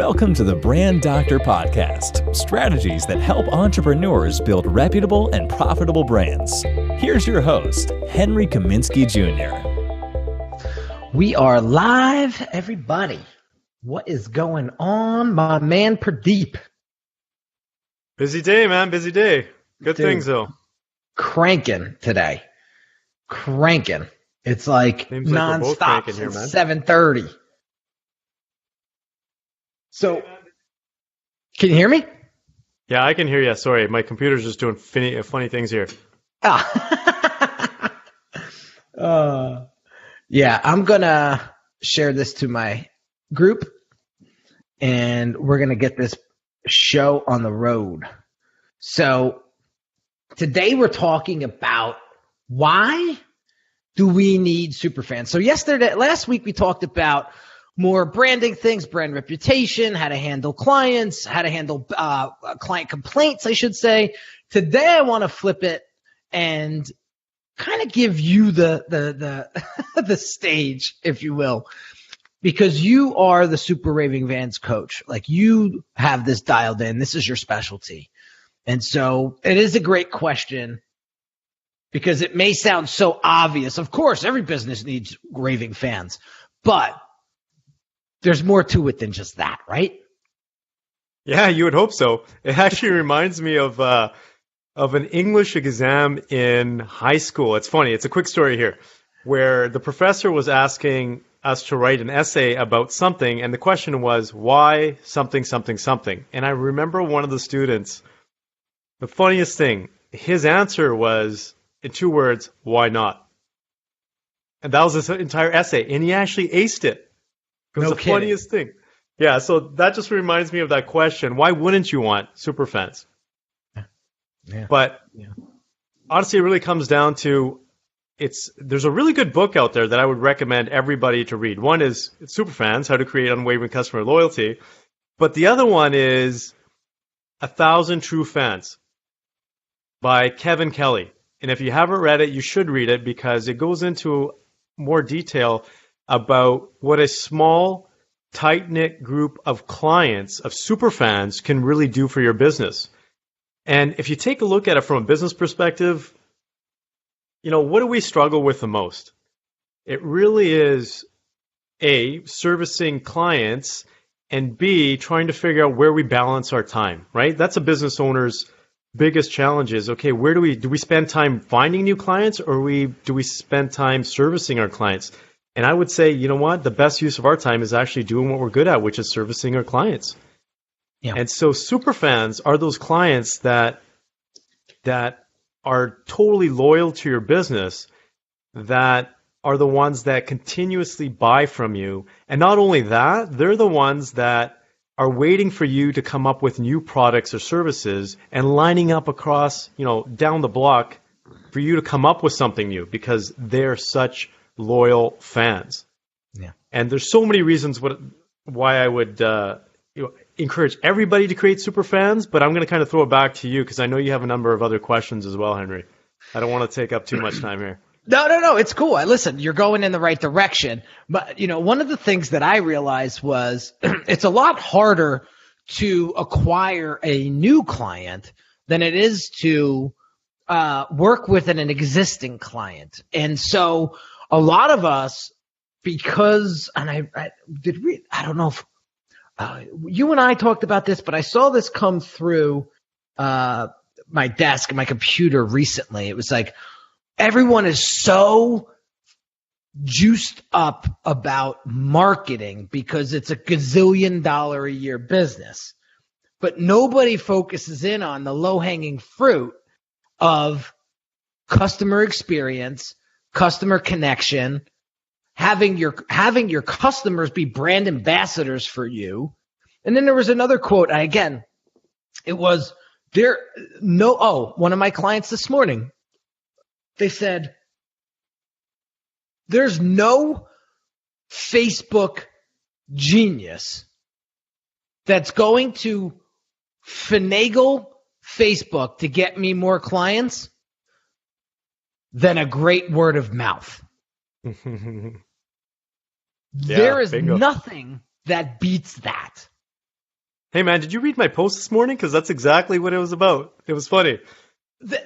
Welcome to the Brand Doctor Podcast, strategies that help entrepreneurs build reputable and profitable brands. Here's your host, Henry Kaminski Jr. We are live, everybody. What is going on, my man Pradeep? Busy day, man. Busy day. Good things, though. Cranking today. Cranking. It's like Seems like nonstop here, man. since 7:30. So, can you hear me? Yeah, I can hear you. Sorry, my computer's just doing funny things here. Yeah, I'm going to share this to my group, and we're going to get this show on the road. So, today we're talking about why do we need superfans? So last week we talked about more branding things, brand reputation, how to handle clients, how to handle client complaints, I should say. Today I want to flip it and kind of give you the the stage, if you will, because you are the super raving Vans coach. Like, you have this dialed in. This is your specialty. And so it is a great question, because it may sound so obvious. Of course, every business needs raving fans, but there's more to it than just that, right? Yeah, you would hope so. It actually reminds me of an English exam in high school. It's funny. It's a quick story here, where the professor was asking us to write an essay about something, and the question was, why something, something, something? And I remember one of the students, the funniest thing, his answer was, in 2 words, why not? And that was his entire essay, and he actually aced it. It was the funniest thing. Yeah, so that just reminds me of that question. Why wouldn't you want superfans? Yeah. But honestly, it really comes down to, there's a really good book out there that I would recommend everybody to read. One is Superfans, How to Create Unwavering Customer Loyalty. But the other one is 1,000 True Fans by Kevin Kelly. And if you haven't read it, you should read it, because it goes into more detail about what a small, tight-knit group of clients, of superfans, can really do for your business. And if you take a look at it from a business perspective, what do we struggle with the most? It really is, A, servicing clients, and B, trying to figure out where we balance our time, right? That's a business owner's biggest challenge is, okay, where do we spend time finding new clients, or do we spend time servicing our clients? And I would say, you know what? The best use of our time is actually doing what we're good at, which is servicing our clients. Yeah. And so superfans are those clients that are totally loyal to your business, that are the ones that continuously buy from you. And not only that, they're the ones that are waiting for you to come up with new products or services and lining up across, down the block for you to come up with something new, because they're such loyal fans. Yeah. And there's so many reasons why I would encourage everybody to create super fans, but I'm going to kind of throw it back to you, because I know you have a number of other questions as well, Henry. I don't want to take up too much time here. No. It's cool. Listen, you're going in the right direction. But, one of the things that I realized was it's a lot harder to acquire a new client than it is to work with an existing client. And so a lot of us, because, and I don't know if you and I talked about this, but I saw this come through my desk and my computer recently. It was like, everyone is so juiced up about marketing because it's a gazillion dollar a year business, but nobody focuses in on the low-hanging fruit of customer experience, customer connection, having your customers be brand ambassadors for you. And then there was another quote. It was one of my clients this morning, they said, there's no Facebook genius that's going to finagle Facebook to get me more clients than a great word of mouth. There is bingo. nothing that beats that. Hey, man, did you read my post this morning? Because that's exactly what it was about. It was funny.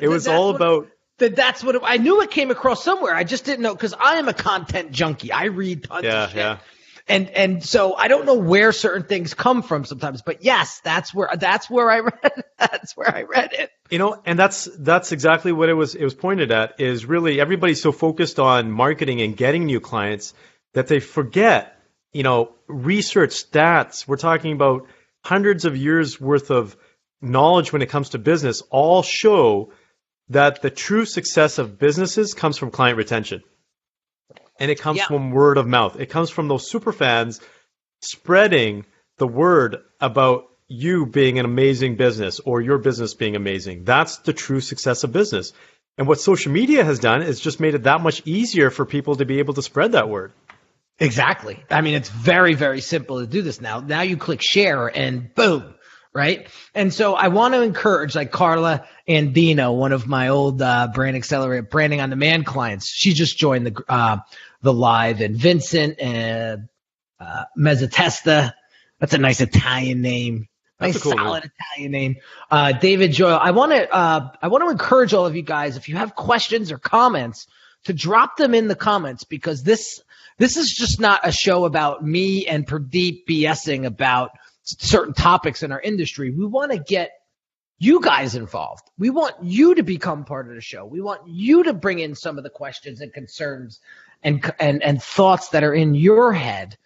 It was all about... That's what I knew it came across somewhere. I just didn't know, because I am a content junkie. I read tons of shit. Yeah. And so I don't know where certain things come from sometimes, but yes, that's where I read it. And that's exactly what it was pointed at, is really everybody's so focused on marketing and getting new clients that they forget, research, stats. We're talking about hundreds of years worth of knowledge when it comes to business, all show that the true success of businesses comes from client retention. And it comes from word of mouth. It comes from those super fans spreading the word about you being an amazing business or your business being amazing. That's the true success of business. And what social media has done is just made it that much easier for people to be able to spread that word. Exactly. I mean, it's very, very simple to do this now. Now you click share and boom, right? And so I want to encourage, like Carla Andino, one of my old Brand Accelerator Branding on Demand clients. She just joined the live, and Vincent and Mezzatesta. That's a nice Italian name. Nice, cool solid name. Italian name. David Joyle. I want to encourage all of you guys, if you have questions or comments, to drop them in the comments, because this is just not a show about me and Pradeep BSing about certain topics in our industry. We want to get you guys involved. We want you to become part of the show. We want you to bring in some of the questions and concerns and thoughts that are in your head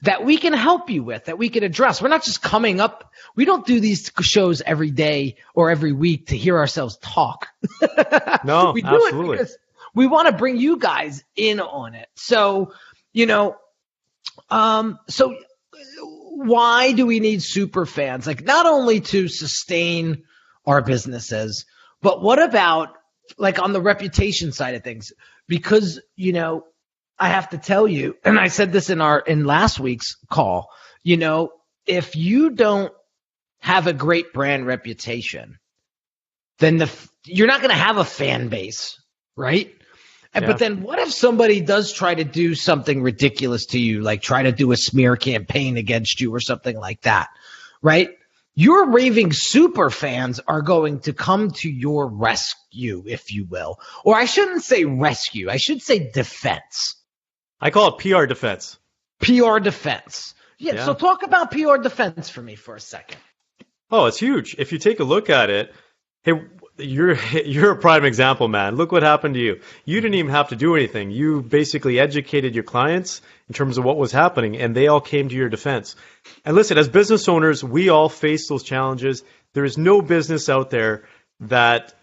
that we can help you with, that we can address. We're not just coming up. We don't do these shows every day or every week to hear ourselves talk. No, we do absolutely. it because we want to bring you guys in on it. So, so why do we need super fans? Like, not only to sustain our businesses, but what about, like, on the reputation side of things? Because, I have to tell you, and I said this in last week's call, if you don't have a great brand reputation, then you're not going to have a fan base, right? Yeah. But then what if somebody does try to do something ridiculous to you, like try to do a smear campaign against you or something like that, right? Your raving super fans are going to come to your rescue, if you will. Or I shouldn't say rescue. I should say defense. I call it PR defense. PR defense. Yeah. So talk about PR defense for me for a second. Oh, it's huge. If you take a look at it, hey, you're a prime example, man. Look what happened to you. You didn't even have to do anything. You basically educated your clients in terms of what was happening, and they all came to your defense. And listen, as business owners, we all face those challenges. There is no business out there that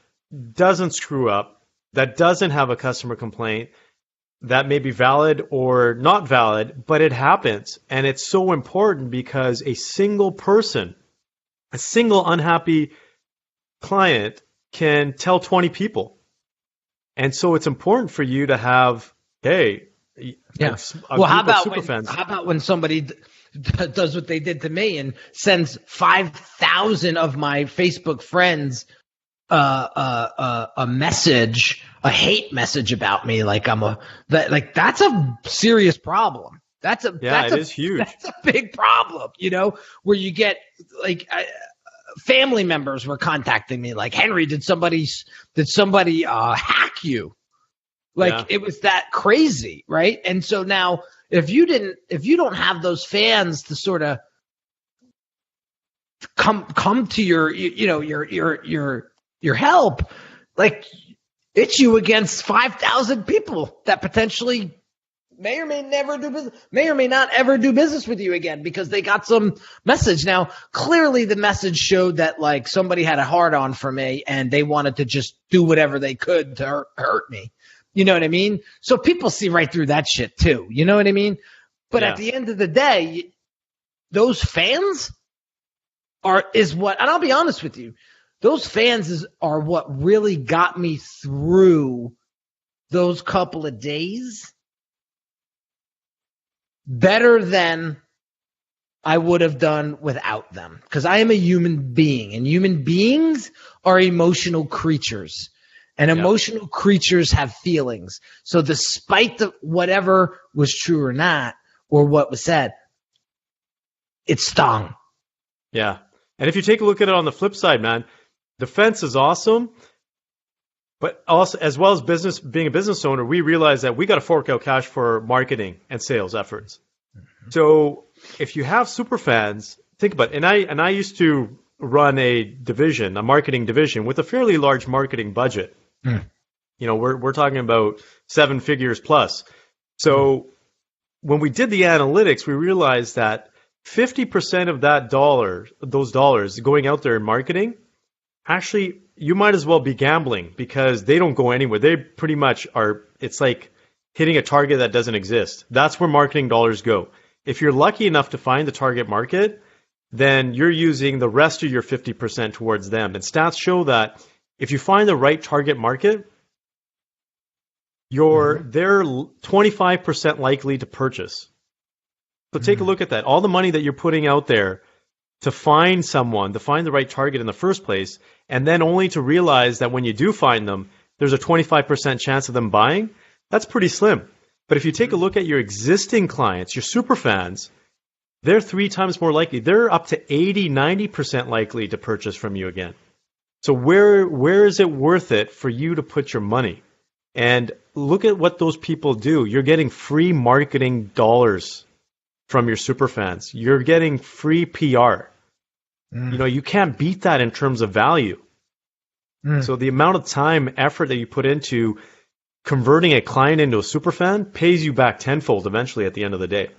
doesn't screw up, that doesn't have a customer complaint, that may be valid or not valid, but it happens. And it's so important because a single person, a single unhappy client can tell 20 people. And so it's important for you to have, hey, well, how about when somebody does what they did to me and sends 5,000 of my Facebook friends a message, a hate message about me, like that's a serious problem. It is huge. That's a big problem, where you get family members were contacting me like, Henry, did somebody hack you? It was that crazy, right? And so now if you don't have those fans to sort of come to your help, like, it's you against 5,000 people that potentially may or may not ever do business with you again because they got some message. Now, clearly the message showed that, like, somebody had a hard on for me and they wanted to just do whatever they could to hurt me. You know what I mean? So people see right through that shit too. You know what I mean? But at the end of the day, those fans and I'll be honest with you, those fans are what really got me through those couple of days better than I would have done without them. Because I am a human being, and human beings are emotional creatures. And emotional creatures have feelings. So despite whatever was true or not, or what was said, it stung. Yeah. And if you take a look at it on the flip side, man, defense is awesome. But also, as well as being a business owner, we realize that we got to fork out cash for marketing and sales efforts. Mm-hmm. So if you have super fans, think about it. And I used to run a marketing division with a fairly large marketing budget. Mm. You know, we're talking about 7 figures plus. So when we did the analytics, we realized that 50% of those dollars going out there in marketing, actually, you might as well be gambling because they don't go anywhere. They pretty much are, it's like hitting a target that doesn't exist. That's where marketing dollars go. If you're lucky enough to find the target market, then you're using the rest of your 50% towards them. And stats show that if you find the right target market, they're 25% likely to purchase. So take a look at that. All the money that you're putting out there to find the right target in the first place, and then only to realize that when you do find them, there's a 25% chance of them buying, that's pretty slim. But if you take a look at your existing clients, your super fans, they're 3 times more likely. They're up to 80, 90% likely to purchase from you again. So where is it worth it for you to put your money? And look at what those people do. You're getting free marketing dollars from your super fans. You're getting free PR. You know, you can't beat that in terms of value. So the amount of time, effort that you put into converting a client into a super fan pays you back tenfold eventually at the end of the day.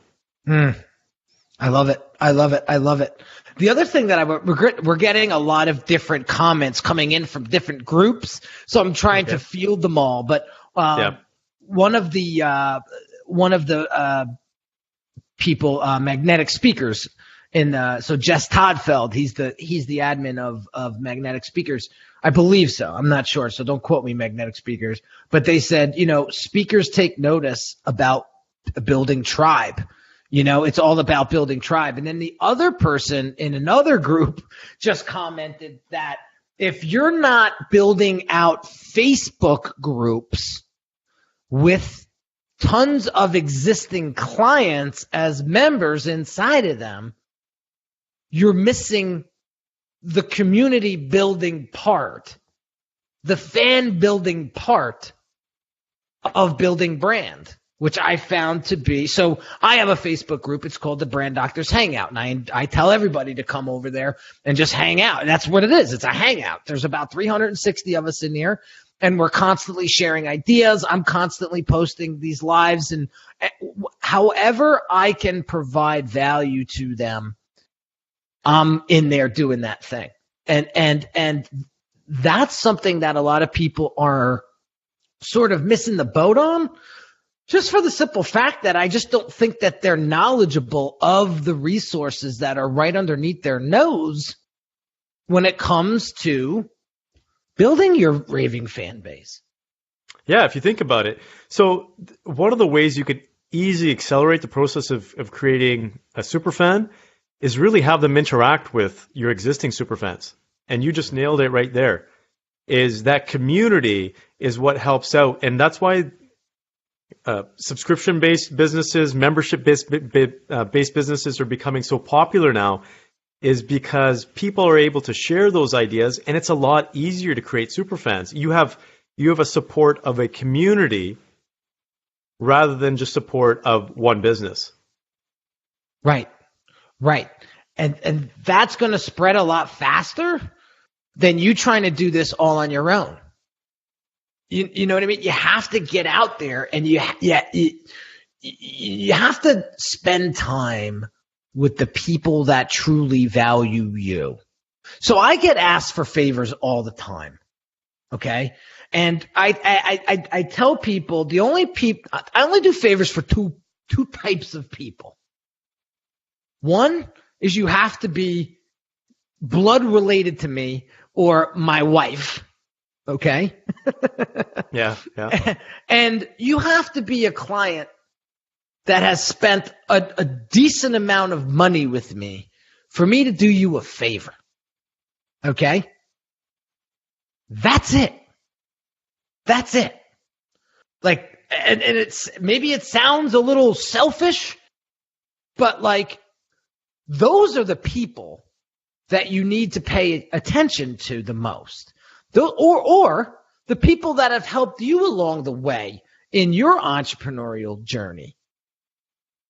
I love it. I love it. I love it. The other thing that we're getting a lot of different comments coming in from different groups, so I'm trying to field them all. But one of the people, Magnetic Speakers, so Jess Toddfeld, he's the admin of Magnetic Speakers. I believe so. I'm not sure, so don't quote me, Magnetic Speakers. But they said, speakers take notice about building tribe. It's all about building tribe. And then the other person in another group just commented that if you're not building out Facebook groups with tons of existing clients as members inside of them, you're missing the community building part, the fan building part of building brand, which I found to be. So I have a Facebook group. It's called the Brand Doctors Hangout. And I tell everybody to come over there and just hang out. And that's what it is. It's a hangout. There's about 360 of us in here. And we're constantly sharing ideas. I'm constantly posting these lives. And however I can provide value to them, I'm in there doing that thing. And that's something that a lot of people are sort of missing the boat on, just for the simple fact that I just don't think that they're knowledgeable of the resources that are right underneath their nose when it comes to building your raving fan base. Yeah, if you think about it. So one of the ways you could easily accelerate the process of creating a superfan is really have them interact with your existing superfans. And you just nailed it right there. Is that community is what helps out. And that's why subscription-based businesses, membership-based businesses are becoming so popular now, is because people are able to share those ideas, and it's a lot easier to create superfans. You have a support of a community rather than just support of one business. Right. And that's going to spread a lot faster than you trying to do this all on your own. You know what I mean? You have to get out there, and you have to spend time with the people that truly value you. So I get asked for favors all the time. Okay. And I tell people I only do favors for two types of people. One is you have to be blood related to me or my wife. Okay. Yeah. And you have to be a client that has spent a decent amount of money with me for me to do you a favor. Okay. That's it. Like, and maybe it sounds a little selfish, but like, those are the people that you need to pay attention to the most? Or the people that have helped you along the way in your entrepreneurial journey?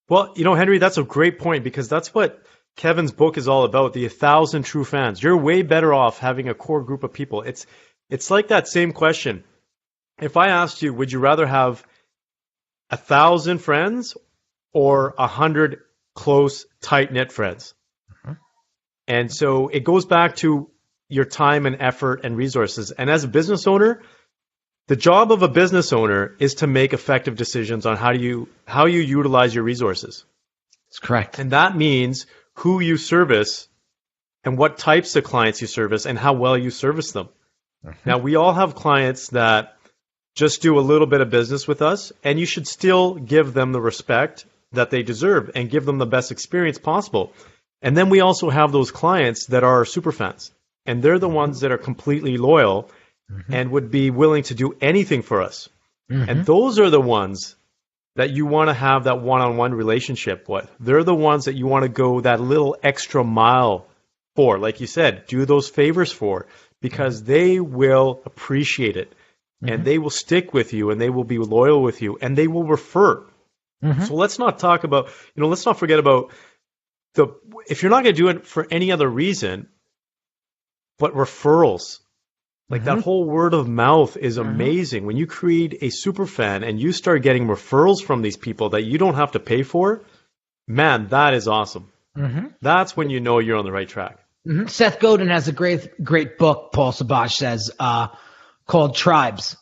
Well, Henry, that's a great point, because that's what Kevin's book is all about, the 1,000 true fans. You're way better off having a core group of people. It's like that same question. If I asked you, would you rather have 1,000 friends or 100 close, tight-knit friends? Mm-hmm. And so it goes back to your time and effort and resources. And as a business owner, the job of a business owner is to make effective decisions on how you utilize your resources. That's correct. And that means who you service and what types of clients you service and how well you service them. Mm-hmm. Now, we all have clients that just do a little bit of business with us, and you should still give them the respect that they deserve and give them the best experience possible. And then we also have those clients that are super fans, and they're the ones that are completely loyal mm-hmm. and would be willing to do anything for us. Mm-hmm. And those are the ones that you want to have that one-on-one relationship with. They're the ones that you want to go that little extra mile for, like you said, do those favors for, because they will appreciate it. Mm-hmm. And they will stick with you, and they will be loyal with you, and they will refer. Mm-hmm. So let's not talk about, let's not forget about if you're not going to do it for any other reason, but referrals. Like mm-hmm. that whole word of mouth is amazing. Mm-hmm. When you create a super fan and you start getting referrals from these people that you don't have to pay for, man, that is awesome. Mm-hmm. That's when you know you're on the right track. Mm-hmm. Seth Godin has a great book, Paul Sabash says, called Tribes.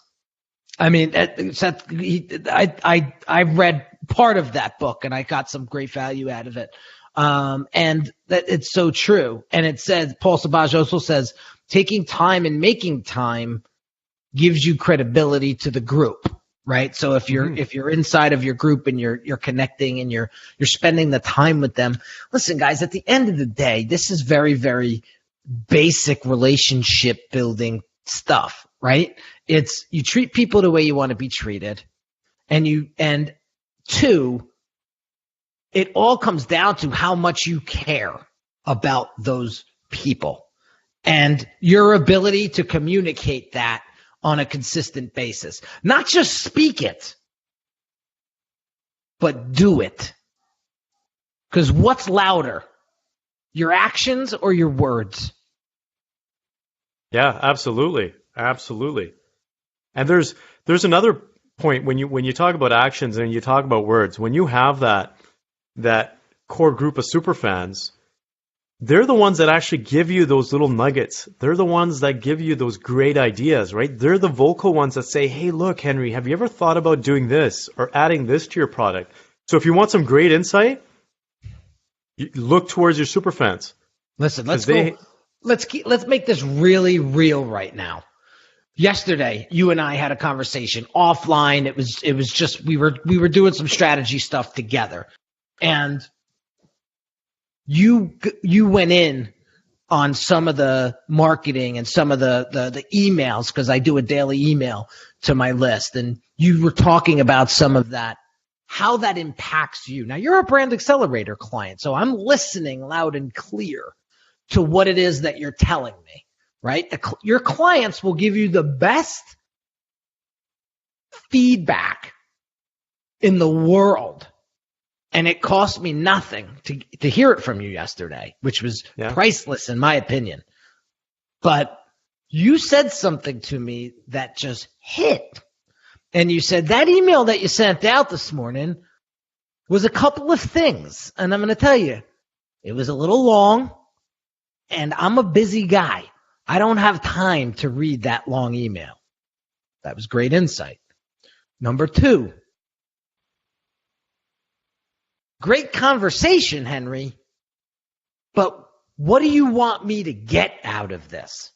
I mean, Seth, I read part of that book and I got some great value out of it. And that it's so true. And it says, Paul Sabash also says, taking time and making time gives you credibility to the group, right? So if you're inside of your group and you're connecting and you're spending the time with them, listen, guys, at the end of the day, this is very, very basic relationship building stuff, right? It's you treat people the way you want to be treated, and two, it all comes down to how much you care about those people and your ability to communicate that on a consistent basis. Not just speak it, but do it. Because what's louder, your actions or your words? Yeah, absolutely. Absolutely. And there's another point when you talk about actions and you talk about words. When you have that core group of super fans, they're the ones that actually give you those little nuggets. They're the ones that give you those great ideas, right? They're the vocal ones that say, hey, look, Henry, have you ever thought about doing this or adding this to your product? So if you want some great insight, you look towards your super fans. Listen, let's make this really real right now. Yesterday, you and I had a conversation offline. It was just we were doing some strategy stuff together, and you went in on some of the marketing and some of the emails, because I do a daily email to my list, and you were talking about some of that, how that impacts you. Now, you're a Brand Accelerator client, so I'm listening loud and clear to what it is that you're telling me. Right? Your clients will give you the best feedback in the world. And it cost me nothing to hear it from you yesterday, which was priceless in my opinion. But you said something to me that just hit. And you said that email that you sent out this morning was a couple of things. And I'm going to tell you, it was a little long, and I'm a busy guy. I don't have time to read that long email. That was great insight. Number 2, great conversation, Henry, but what do you want me to get out of this?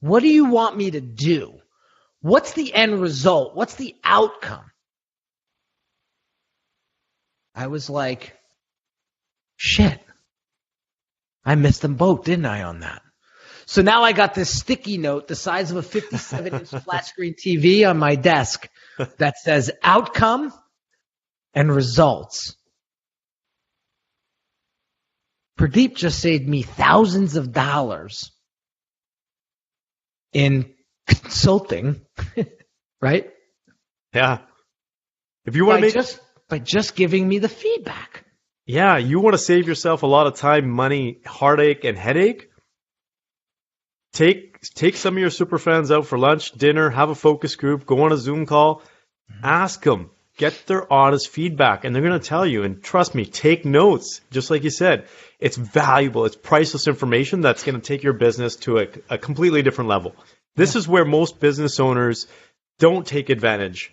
What do you want me to do? What's the end result? What's the outcome? I was like, shit, I missed them both, didn't I, on that? So now I got this sticky note the size of a 57-inch flat screen TV on my desk that says outcome and results. Pradeep just saved me thousands of dollars in consulting, right? Yeah. If you want to make by just giving me the feedback. Yeah, you want to save yourself a lot of time, money, heartache, and headache? Take some of your super friends out for lunch, dinner, have a focus group, go on a Zoom call, ask them, get their honest feedback, and they're going to tell you. And trust me, take notes. Just like you said, it's valuable. It's priceless information that's going to take your business to a completely different level. This is where most business owners don't take advantage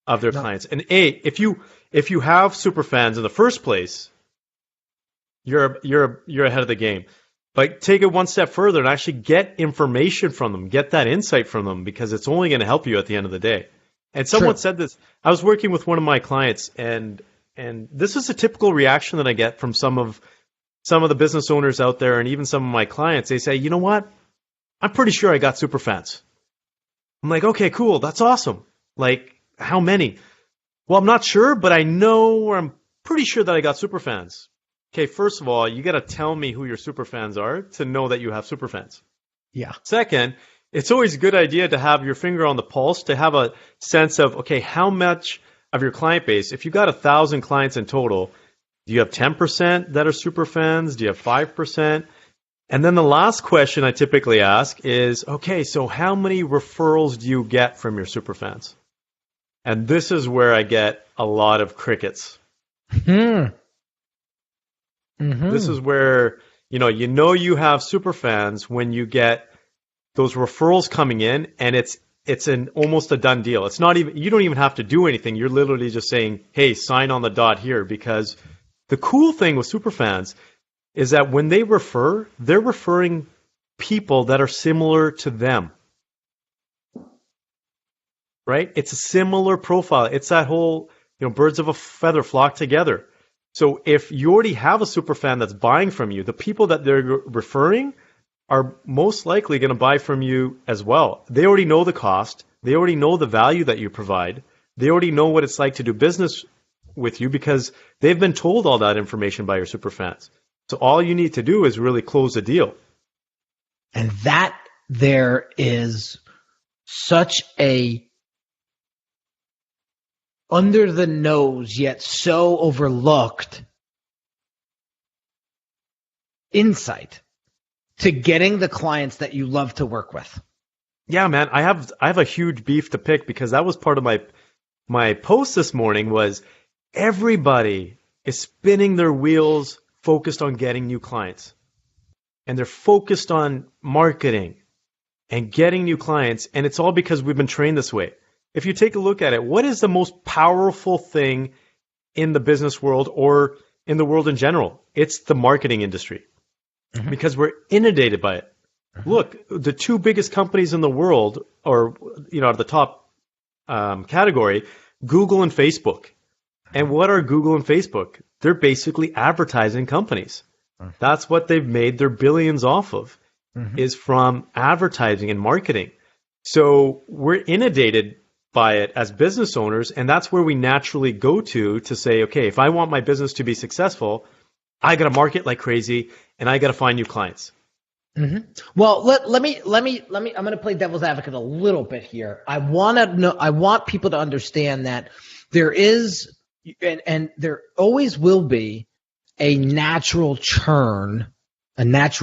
of their clients. And if you have super fans in the first place, you're ahead of the game. But take it one step further and actually get information from them, get that insight from them, because it's only going to help you at the end of the day. And someone said this. I was working with one of my clients, and this is a typical reaction that I get from some of the business owners out there, and even some of my clients. They say, "You know what? I'm pretty sure I got super fans." I'm like, "Okay, cool. That's awesome. Like, how many?" "Well, I'm not sure, but I know, or I'm pretty sure that I got super fans." Okay, first of all, you got to tell me who your super fans are to know that you have super fans. Yeah. Second, it's always a good idea to have your finger on the pulse, to have a sense of, okay, how much of your client base, if you got 1,000 clients in total, do you have 10% that are super fans? Do you have 5%? And then the last question I typically ask is, okay, so how many referrals do you get from your super fans? And this is where I get a lot of crickets. This is where, you have super fans when you get those referrals coming in, and it's almost a done deal. It's not even, you don't even have to do anything. You're literally just saying, hey, sign on the dot here, because the cool thing with super fans is that when they refer, they're referring people that are similar to them. Right? It's a similar profile. It's that whole, birds of a feather flock together. So if you already have a super fan that's buying from you, the people that they're referring are most likely going to buy from you as well. They already know the cost. They already know the value that you provide. They already know what it's like to do business with you because they've been told all that information by your super fans. So all you need to do is really close the deal. And that there is such a under the nose yet so overlooked insight to getting the clients that you love to work with. Yeah, man, I have a huge beef to pick, because that was part of my post this morning. Was everybody is spinning their wheels focused on getting new clients, and they're focused on marketing and getting new clients, and it's all because we've been trained this way. If you take a look at it, what is the most powerful thing in the business world or in the world in general? It's the marketing industry, because we're inundated by it. Look, the two biggest companies in the world, or at the top category, Google and Facebook. And what are Google and Facebook? They're basically advertising companies. That's what they've made their billions off of, is from advertising and marketing. So we're inundated by it as business owners, and that's where we naturally go to say, okay, if I want my business to be successful, I got to market like crazy, and I got to find new clients. Well, let me. I'm going to play devil's advocate a little bit here. I want people to understand that there is, and there always will be, a natural churn, and not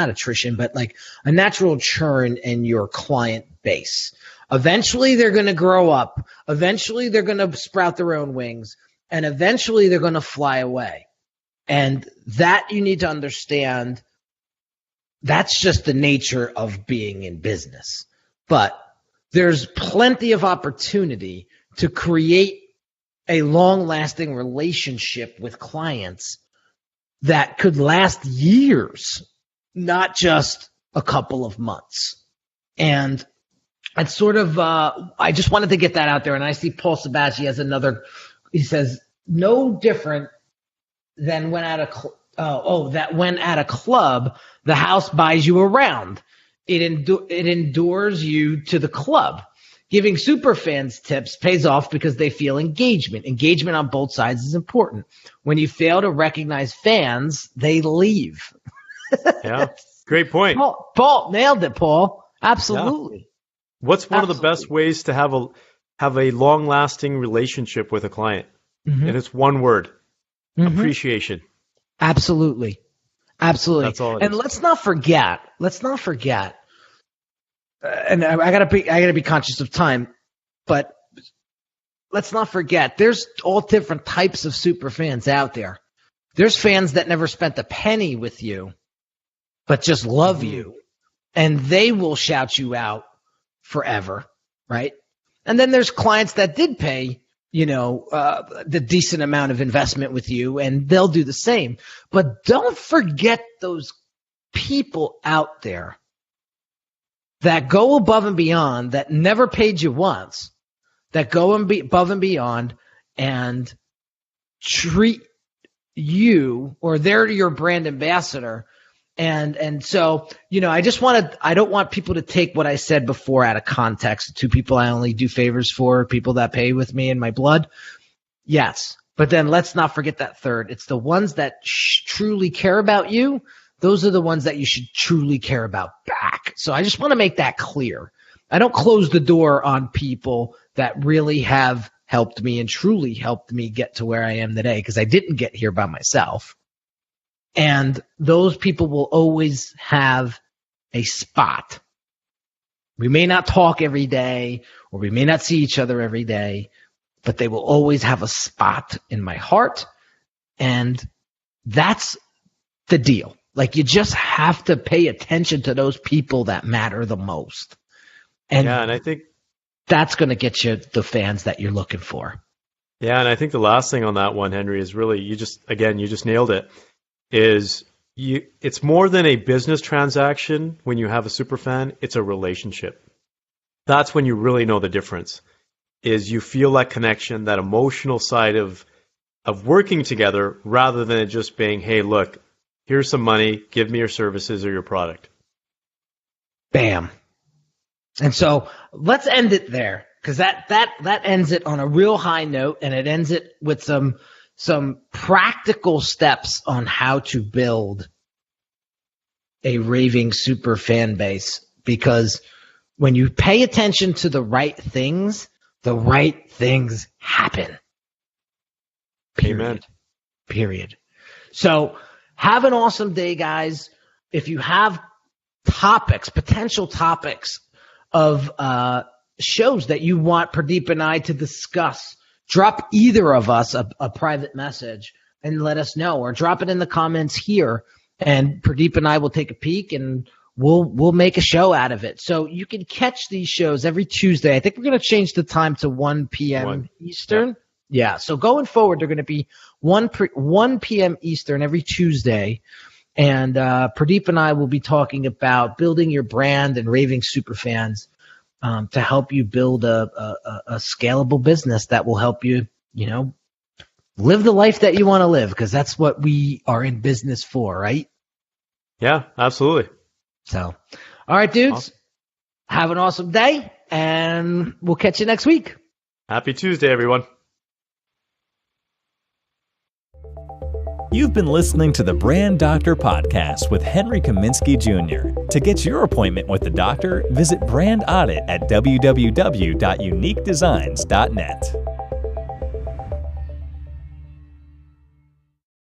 attrition, but like a natural churn in your client base. Eventually, they're going to grow up. Eventually, they're going to sprout their own wings, and eventually, they're going to fly away. And that you need to understand, that's just the nature of being in business. But there's plenty of opportunity to create a long-lasting relationship with clients that could last years, not just a couple of months. And it's sort of, I just wanted to get that out there. And I see Paul Sabachi has another, he says, no different than when at a club, the house buys you around. It endures you to the club. Giving superfans tips pays off because they feel engagement. Engagement on both sides is important. When you fail to recognize fans, they leave. Yeah, great point. Paul nailed it, Paul. Absolutely. Yeah. What's one of the best ways to have a long-lasting relationship with a client? And it's one word: appreciation. Absolutely. That's all it is. And let's not forget. And I gotta be conscious of time, but let's not forget. There's all different types of super fans out there. There's fans that never spent a penny with you, but just love you, and they will shout you out forever, right? And then there's clients that did pay, the decent amount of investment with you, and they'll do the same. But don't forget those people out there that go above and beyond, that never paid you once, that go above and beyond and treat you, or they're your brand ambassador. And so, I don't want people to take what I said before out of context. 2 people I only do favors for, people that pay with me in my blood. Yes. But then let's not forget that third. It's the ones that truly care about you. Those are the ones that you should truly care about back. So I just want to make that clear. I don't close the door on people that really have helped me and truly helped me get to where I am today, because I didn't get here by myself. And those people will always have a spot. We may not talk every day, or we may not see each other every day, but they will always have a spot in my heart. And that's the deal. Like, you just have to pay attention to those people that matter the most. And I think that's going to get you the fans that you're looking for. Yeah, and I think the last thing on that one, Henry, is really, you just nailed it. It's more than a business transaction when you have a super fan. It's a relationship. That's when you really know the difference. Is you feel that connection, that emotional side of working together, rather than it just being, hey, look, here's some money, give me your services or your product. Bam. And so let's end it there, because that ends it on a real high note, and it ends it with some practical steps on how to build a raving super fan base. Because when you pay attention to the right things happen. Period. So have an awesome day, guys. If you have potential topics of shows that you want Pradeep and I to discuss, drop either of us a private message and let us know, or drop it in the comments here, and Pradeep and I will take a peek and we'll make a show out of it. So you can catch these shows every Tuesday. I think we're going to change the time to 1 p.m. Eastern. Yeah. So going forward, they're going to be 1 p.m. Eastern every Tuesday. And Pradeep and I will be talking about building your brand and raving super fans, to help you build a scalable business that will help you, live the life that you want to live, because that's what we are in business for, right? Yeah, absolutely. So, all right, dudes, awesome. Have an awesome day, and we'll catch you next week. Happy Tuesday, everyone. You've been listening to the Brand Doctor Podcast with Henry Kaminski Jr. To get your appointment with the doctor, visit Brand Audit at www.uniquedesignz.net.